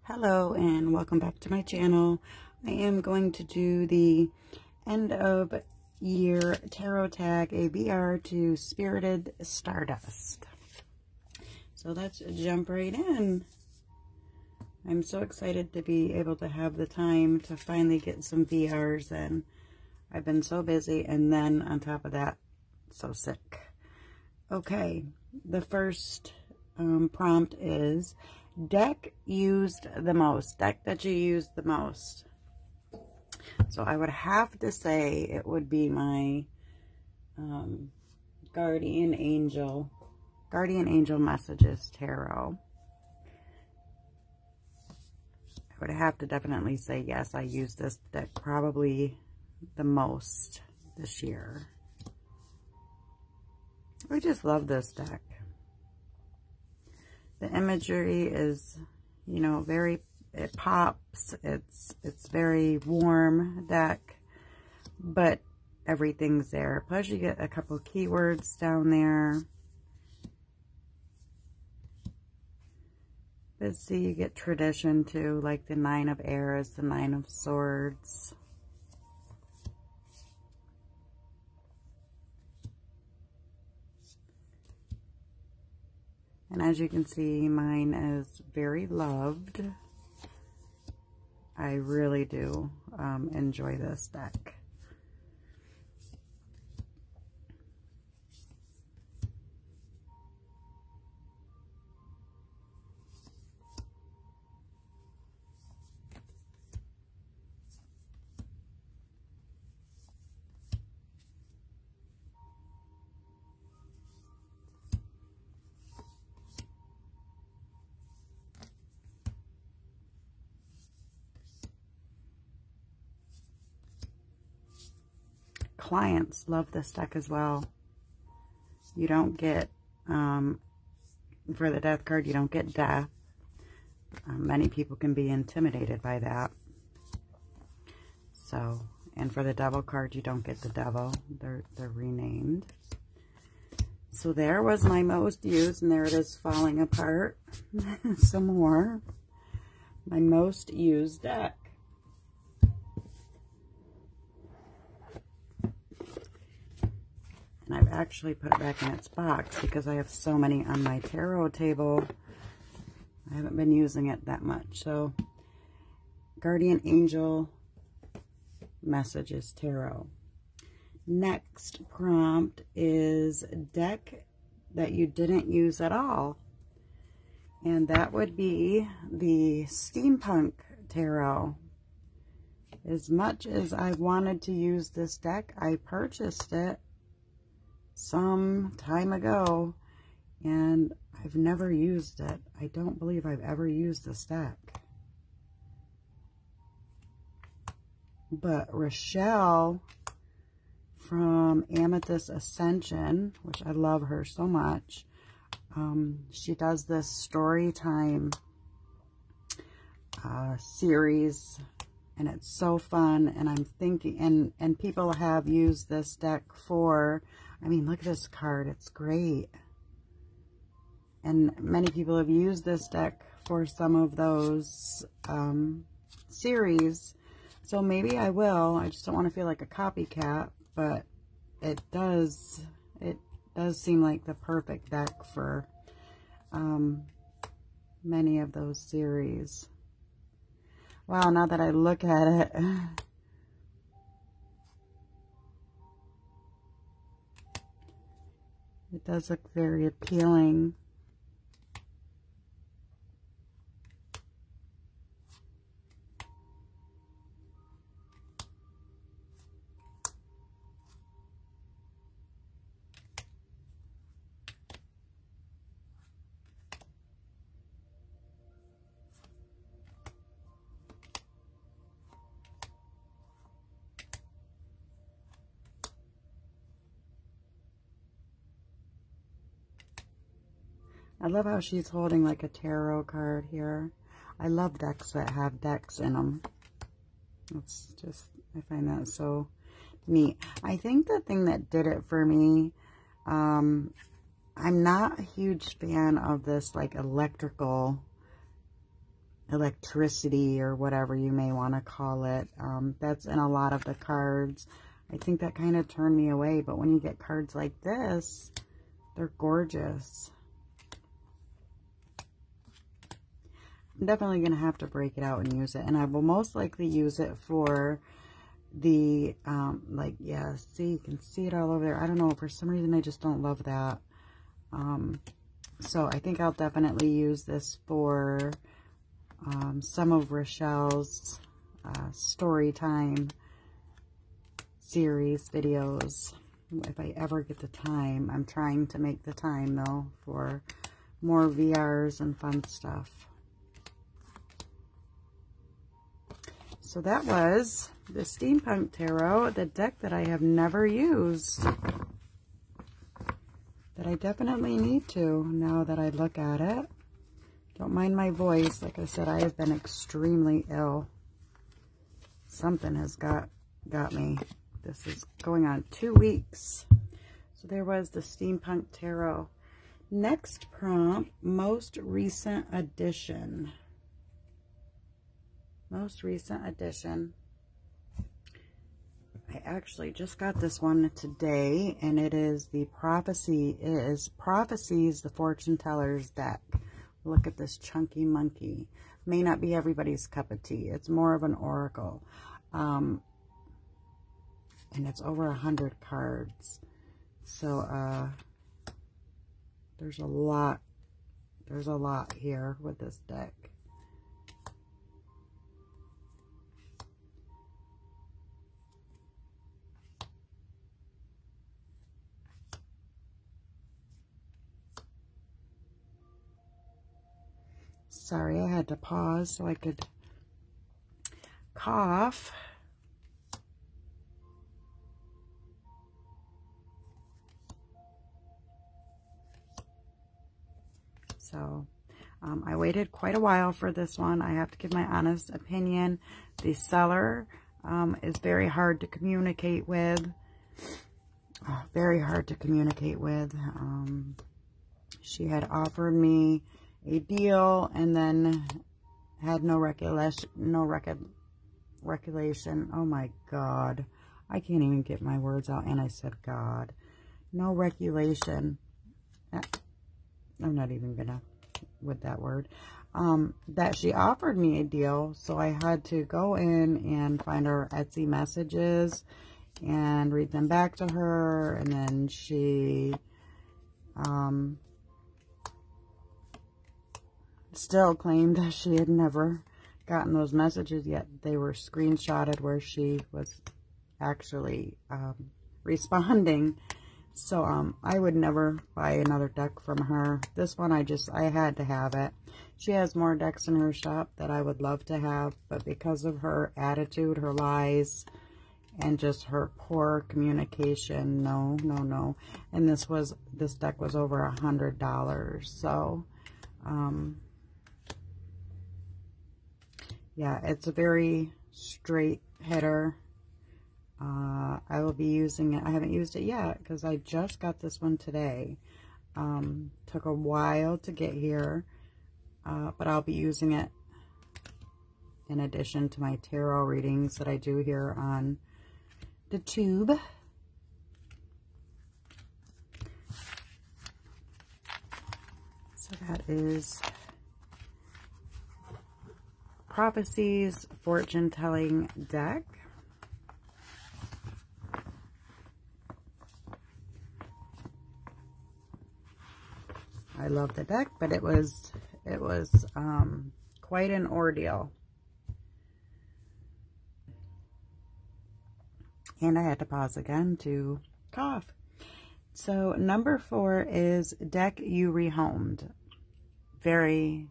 Hello and welcome back to my channel. I am going to do the end of year tarot tag ABR to Spirited Stardust. So let's jump right in. I'm so excited to be able to have the time to finally get some VRs in. I've been so busy, and then on top of that, so sick. Okay, the first prompt is deck used the most, deck that you used the most. So I would have to say it would be my Guardian Angel Messages Tarot. I would have to definitely say yes, I used this deck probably the most this year. I just love this deck. The imagery is, you know, it pops. It's very warm deck, but everything's there. Plus you get a couple keywords down there. But see, you get tradition too, like the 9 of Airs, the 9 of Swords. And as you can see, mine is very loved. I really do enjoy this deck. Clients love this deck as well. You don't get, for the death card, you don't get death. Many people can be intimidated by that. So, and for the devil card, you don't get the devil. They're renamed. So there was my most used, and there it is falling apart. Some more. My most used deck. And I've actually put it back in its box because I have so many on my tarot table. I haven't been using it that much. So, Guardian Angel Messages Tarot. Next prompt is deck that you didn't use at all. And that would be the Steampunk Tarot. As much as I wanted to use this deck, I purchased it some time ago, and I've never used it. I don't believe I've ever used this deck. But Rochelle from Amethyst Ascension, which I love her so much, she does this story time series, and it's so fun. And I'm thinking, and people have used this deck for, I mean, look at this card. It's great. And many people have used this deck for some of those series. So maybe I will. I just don't want to feel like a copycat, but it does seem like the perfect deck for many of those series. Wow, now that I look at it, it does look very appealing. I love how she's holding like a tarot card here. I love decks that have decks in them. It's just, I find that so neat. I think the thing that did it for me, I'm not a huge fan of this like electrical electricity or whatever you may want to call it. That's in a lot of the cards. I think that kind of turned me away, but when you get cards like this, they're gorgeous. I'm definitely going to have to break it out and use it, and I will most likely use it for the, like, yeah, see, you can see it all over there. I don't know, for some reason I just don't love that. So I think I'll definitely use this for some of Rochelle's story time series videos, if I ever get the time. I'm trying to make the time, though, for more VRs and fun stuff. So that was the Steampunk Tarot, the deck that I have never used, that I definitely need to now that I look at it. Don't mind my voice. Like I said, I have been extremely ill. Something has got me. This is going on 2 weeks. So there was the Steampunk Tarot. Next prompt, most recent edition. Most recent edition. I actually just got this one today, and it is the Prophecies, the Fortune Teller's deck. Look at this chunky monkey. May not be everybody's cup of tea. It's more of an oracle. And it's over 100 cards. So, there's a lot here with this deck. Sorry, I had to pause so I could cough. So, I waited quite a while for this one. I have to give my honest opinion. The seller is very hard to communicate with. Very hard to communicate with. She had offered me a deal and then had no recollection. Oh my God. I can't even get my words out, and I said God. No regulation. I'm not even gonna with that word. That she offered me a deal, so I had to go in and find her Etsy messages and read them back to her, and then she still claimed that she had never gotten those messages yet. They were screenshotted where she was actually responding. So I would never buy another deck from her. This one I had to have it. She has more decks in her shop that I would love to have, but because of her attitude, her lies, and just her poor communication, no. And this deck was over $100. So yeah, it's a very straight hitter. I will be using it. I haven't used it yet because I just got this one today. Took a while to get here, but I'll be using it in addition to my tarot readings that I do here on the tube. So that is Prophecies Fortune Telling deck. I love the deck, but it was quite an ordeal. And I had to pause again to cough. So number 4 is deck you rehomed. Very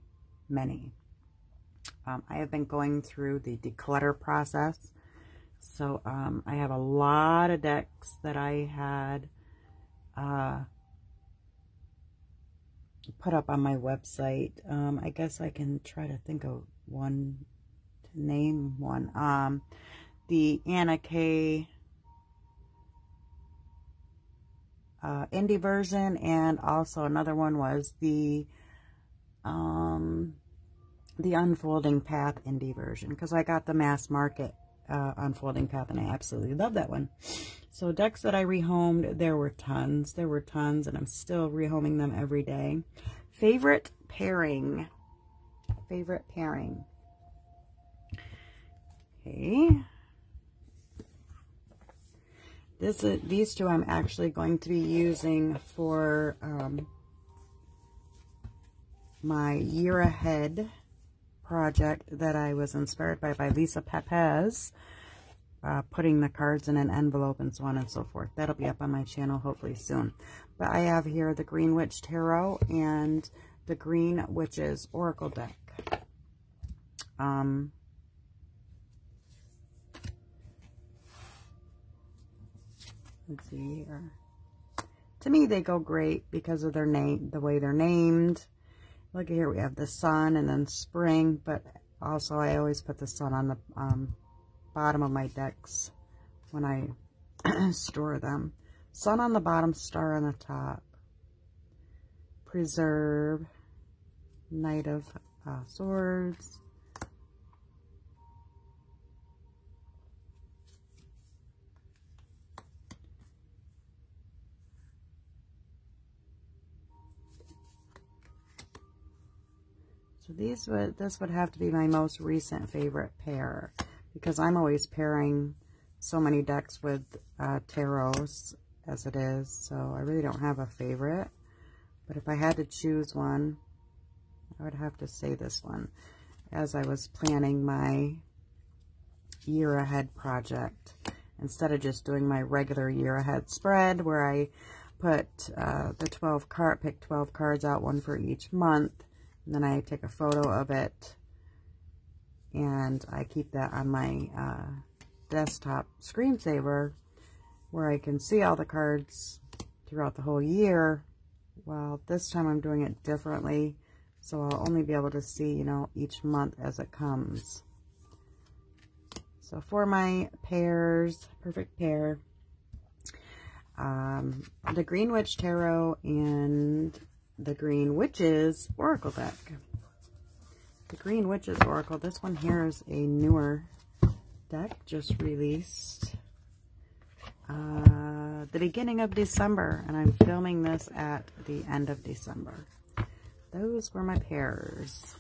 many. I have been going through the declutter process. So I have a lot of decks that I had put up on my website. I guess I can try to think of one, to name one. The Anna K indie version, and also another one was the the Unfolding Path indie version, because I got the mass market Unfolding Path, and I absolutely love that one. So decks that I rehomed, there were tons, and I'm still rehoming them every day. Favorite pairing. Okay. These two I'm actually going to be using for my year ahead project that I was inspired by Lisa Pepez, putting the cards in an envelope and so on and so forth. That'll be up on my channel hopefully soon. But I have here the Green Witch Tarot and the Green Witches Oracle deck. Let's see here. To me, they go great because of their name, the way they're named. Look here, we have the sun and then spring, but also I always put the sun on the bottom of my decks when I store them. Sun on the bottom, star on the top. Preserve, Knight of Swords. So this would have to be my most recent favorite pair, because I'm always pairing so many decks with tarots as it is, so I really don't have a favorite. But if I had to choose one, I would have to say this one, as I was planning my year ahead project. Instead of just doing my regular year ahead spread where I put pick 12 cards out, one for each month, and then I take a photo of it, and I keep that on my desktop screensaver where I can see all the cards throughout the whole year. Well, this time I'm doing it differently, so I'll only be able to see, you know, each month as it comes. So for my pairs, perfect pair, the Green Witch Tarot and the Green Witches Oracle deck. The Green Witches Oracle, this one here is a newer deck, just released the beginning of December, and I'm filming this at the end of December. Those were my pairs.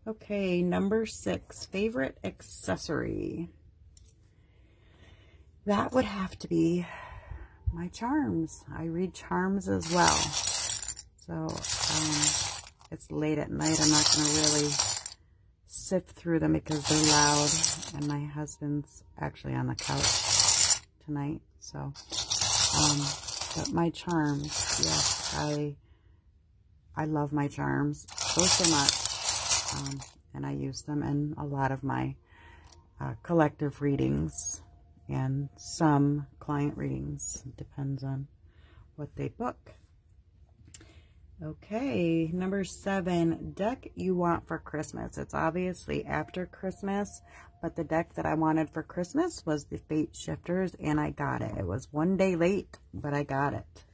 Okay, number 6, favorite accessory. That would have to be my charms. I read charms as well. So, it's late at night. I'm not going to really sift through them because they're loud. And my husband's actually on the couch tonight. So, but my charms, yes, I love my charms so much. And I use them in a lot of my collective readings and some client readings. It depends on what they book. Okay, number 7, deck you want for Christmas. It's obviously after Christmas, but the deck that I wanted for Christmas was the Fate Shifters, and I got it. It was one day late, but I got it.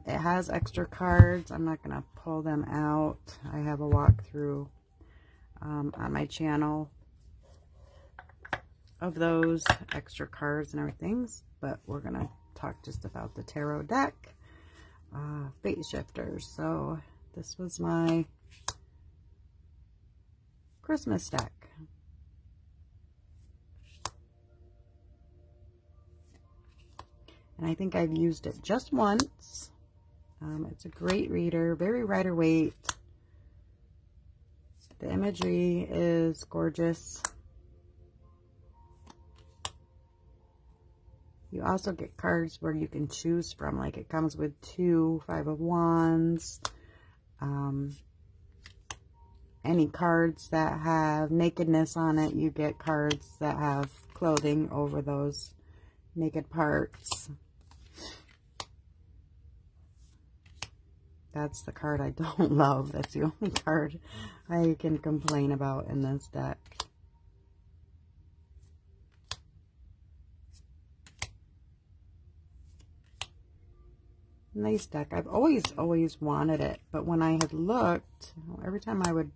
It has extra cards. I'm not going to pull them out. I have a walkthrough on my channel of those extra cards and everything, but we're going to talk just about the tarot deck. Fate Shifters. So this was my Christmas deck. And I think I've used it just once. It's a great reader, very Rider Waite. The imagery is gorgeous. You also get cards where you can choose from, like it comes with 2 5 of Wands. Any cards that have nakedness on it, you get cards that have clothing over those naked parts. That's the card I don't love. That's the only card I can complain about in this deck. nice deck. I've always wanted it, but when I had looked, every time I would,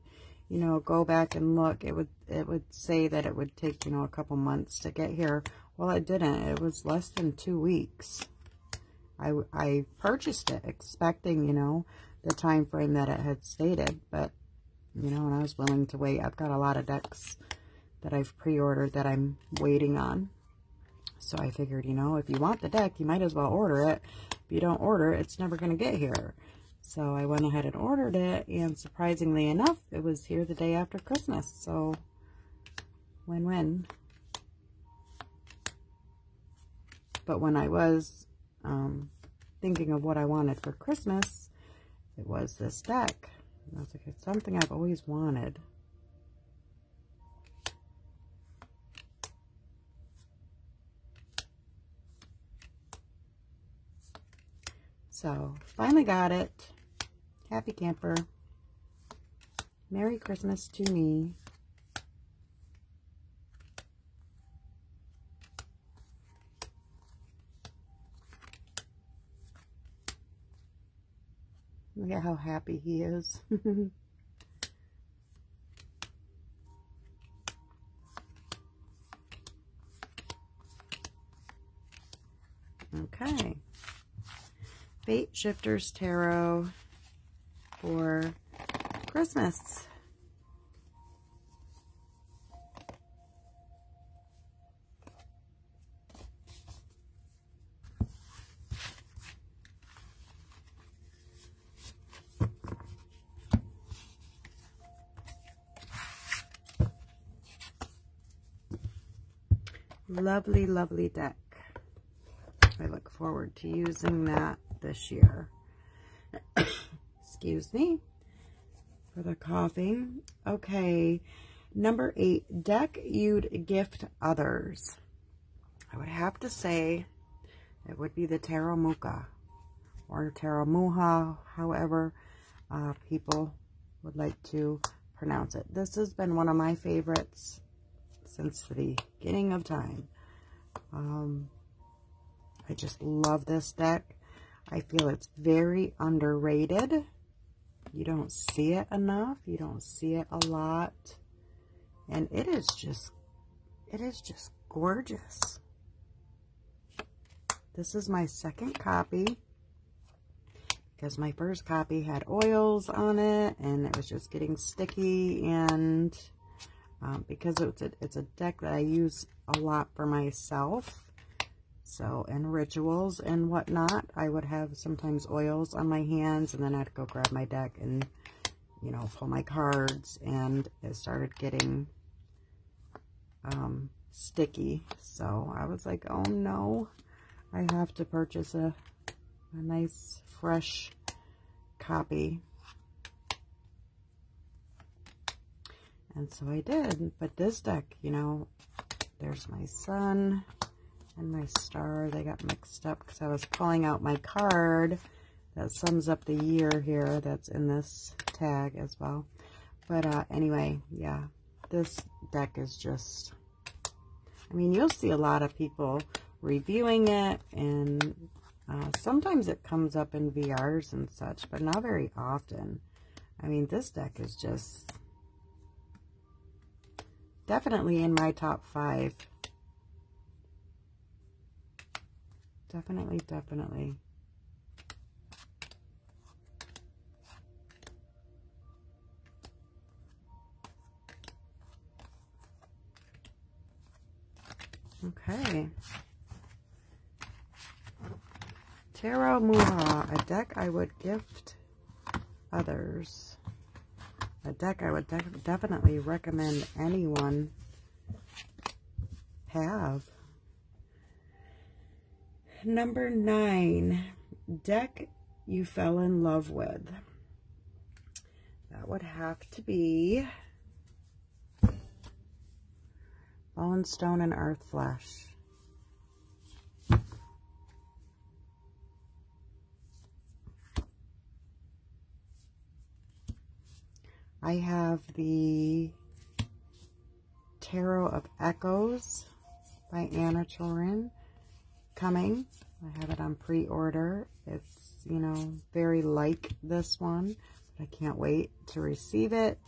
you know, go back and look, it would say that it would take, you know, a couple months to get here. Well, it didn't. It was less than 2 weeks. I purchased it expecting, you know, the time frame that it had stated, but, you know, and I was willing to wait. I've got a lot of decks that I've pre-ordered that I'm waiting on. So I figured, you know, if you want the deck, you might as well order it. If you don't order it, it's never going to get here. So I went ahead and ordered it, and surprisingly enough, it was here the day after Christmas. So win-win. But when I was thinking of what I wanted for Christmas, it was this deck. And I was like, it's something I've always wanted. So, finally got it. Happy camper. Merry Christmas to me. Look at how happy he is. Okay. Fate Shifters Tarot for Christmas. Lovely, lovely deck. I look forward to using that this year. Excuse me for the coughing. Okay, number 8, deck you'd gift others. I would have to say it would be the Tarot Muka or Tarot Muha, however people would like to pronounce it. This has been one of my favorites since the beginning of time. I just love this deck. I feel it's very underrated. You don't see it enough. You don't see it a lot. And it is just gorgeous. This is my second copy because my first copy had oils on it and it was just getting sticky, and because it's a deck that I use a lot for myself. So, and rituals and whatnot, I would have sometimes oils on my hands, and then I'd go grab my deck and, you know, pull my cards, and it started getting sticky. So I was like, oh no, I have to purchase a nice fresh copy. And so I did. But this deck, you know, there's my sun and my star. They got mixed up because I was pulling out my card that sums up the year here that's in this tag as well. But anyway, yeah, this deck is just, I mean, you'll see a lot of people reviewing it, and sometimes it comes up in VRs and such, but not very often. I mean, this deck is just definitely in my top 5. Definitely, definitely. Okay. Tarot Muha, a deck I would gift others. A deck I would definitely recommend anyone have. Number 9, deck you fell in love with. That would have to be Bone, Stone, and Earth Flesh. I have the Tarot of Echoes by Anna Chorin coming I have it on pre-order. It's, you know, very like this one. But I can't wait to receive it.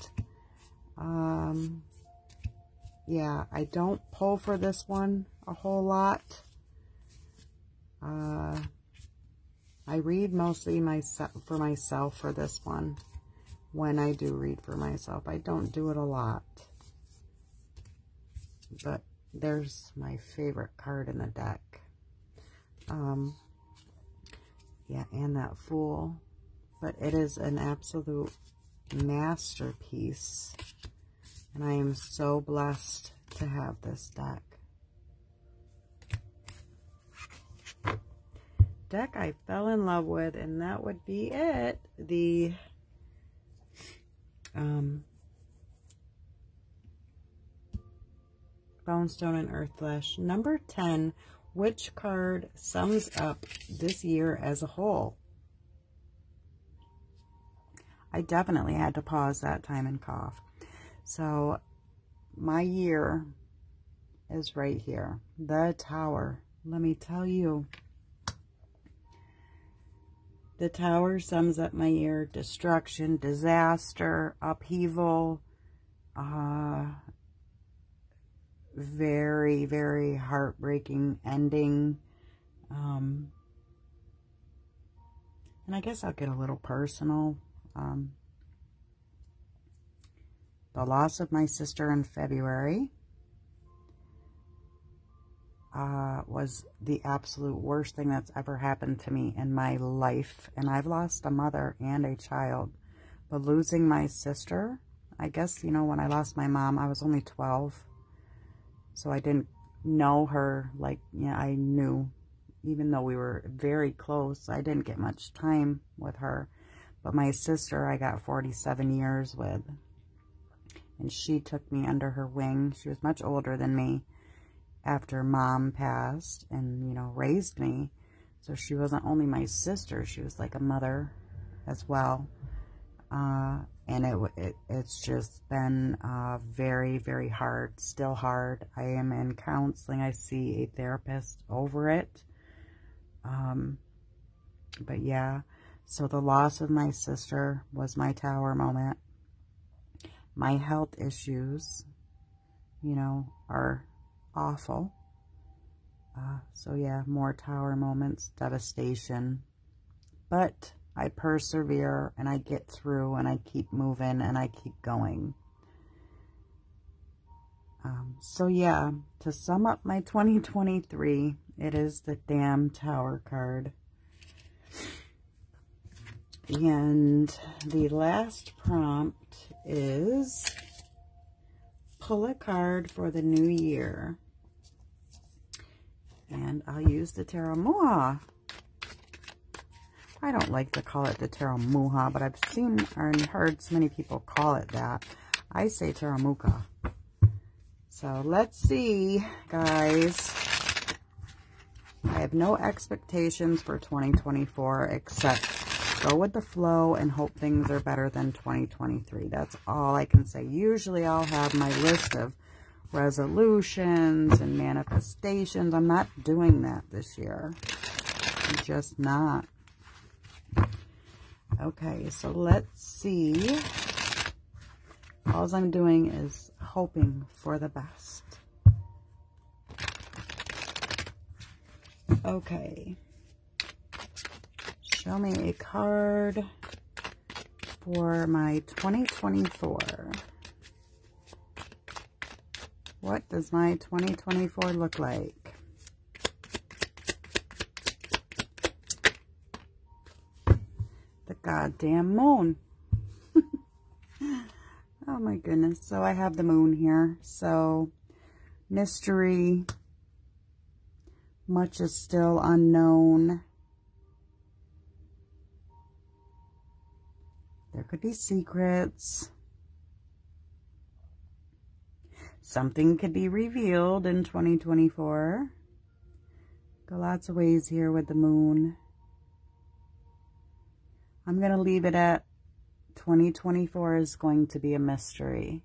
Yeah, I don't pull for this one a whole lot. I read mostly for myself for this one. When I do read for myself, I don't do it a lot. But there's my favorite card in the deck. Yeah, and that Fool. But it is an absolute masterpiece. And I am so blessed to have this deck. Deck I fell in love with, and that would be it. The Bonestone and Earthflesh. Number 10. Which card sums up this year as a whole? I definitely had to pause that time and cough. So, my year is right here. The Tower. Let me tell you. The Tower sums up my year. Destruction, disaster, upheaval. Very, very heartbreaking ending. And I guess I'll get a little personal. The loss of my sister in February was the absolute worst thing that's ever happened to me in my life. And I've lost a mother and a child. But losing my sister, I guess, you know, when I lost my mom, I was only 12. So I didn't know her like, yeah, I knew, even though we were very close, I didn't get much time with her. But my sister, I got 47 years with. And she took me under her wing. She was much older than me after Mom passed and, you know, raised me. So she wasn't only my sister, she was like a mother as well. And it's just been very, very hard, still hard. I am in counseling. I see a therapist over it. But yeah, so the loss of my sister was my Tower moment. My health issues, you know, are awful. So yeah, more Tower moments, devastation. But I persevere, and I get through, and I keep moving, and I keep going. So yeah, to sum up my 2023, it is the damn Tower card. And the last prompt is pull a card for the new year. And I'll use the Tarot Muha. I don't like to call it the Tarot Muha, but I've seen or heard so many people call it that. I say Tarot Muha. So let's see, guys. I have no expectations for 2024 except go with the flow and hope things are better than 2023. That's all I can say. Usually I'll have my list of resolutions and manifestations. I'm not doing that this year. I'm just not. Okay, so let's see. All I'm doing is hoping for the best. Okay. Show me a card for my 2024. What does my 2024 look like? The goddamn moon. Oh my goodness. So I have the moon here. So mystery. Much is still unknown. There could be secrets. Something could be revealed in 2024. Go lots of ways here with the moon. I'm going to leave it at 2024 is going to be a mystery.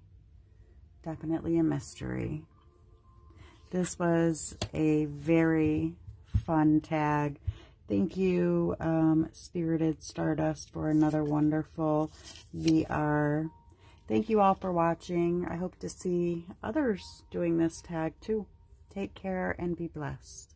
Definitely a mystery. This was a very fun tag. Thank you, Spirited Stardust, for another wonderful VR. Thank you all for watching. I hope to see others doing this tag too. Take care and be blessed.